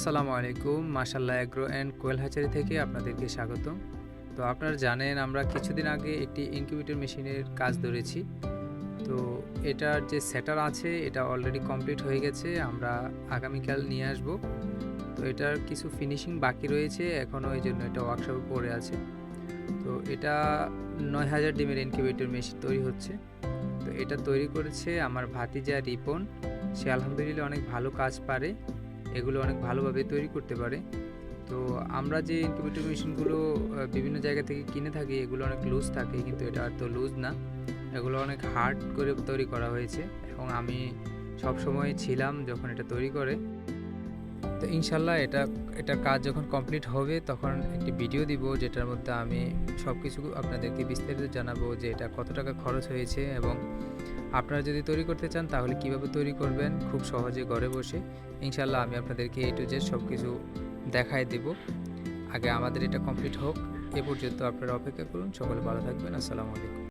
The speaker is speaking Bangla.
আসসালামু আলাইকুম। মাশাআল্লাহ এগ্রো অ্যান্ড কোয়েল হ্যাচারি থেকে আপনাদেরকে স্বাগতম। তো আপনারা জানেন আমরা কিছুদিন আগে একটি ইনকিউবেটর মেশিনের কাজ ধরেছি। তো এটার যে সেটার আছে এটা অলরেডি কমপ্লিট হয়ে গেছে। আমরা আগামীকাল নিয়ে আসব। তো এটার কিছু ফিনিশিং বাকি রয়েছে এখনও, এইজন্য এটা ওয়ার্কশপে পড়ে আছে। তো এটা ৯,০০০ ডিমের ইনকিউবেটর মেশিন তৈরি হচ্ছে। তো এটা তৈরি করেছে আমার ভাতিজা রিপন। সে আলহামদুলিল্লাহ অনেক ভালো কাজ পারে, এগুলো অনেক ভালোভাবে তৈরি করতে পারে। তো আমরা যে ইনকিউবেটর মেশিনগুলো বিভিন্ন জায়গা থেকে কিনে থাকি এগুলো অনেক লুজ থাকে, কিন্তু এটা তো লুজ না, এগুলো অনেক হার্ড করে তৈরি করা হয়েছে এবং আমি সব সময় ছিলাম যখন এটা তৈরি করে। তো ইনশাল্লাহ এটার কাজ যখন কমপ্লিট হবে তখন একটি ভিডিও দিব, যেটার মধ্যে আমি সব কিছু আপনাদেরকে বিস্তারিত জানাবো যে এটা কত টাকা খরচ হয়েছে এবং আপনারা যদি তৈরি করতে চান তাহলে কিভাবে তৈরি করবেন খুব সহজে ঘরে বসে। ইনশাল্লাহ আমি আপনাদেরকে A to Z সব কিছু দেখায় দেব। আগে আমাদের এটা কমপ্লিট হোক, এ পর্যন্ত আপনারা অপেক্ষা করুন। সকলে ভালো থাকবেন। আসসালামু আলাইকুম।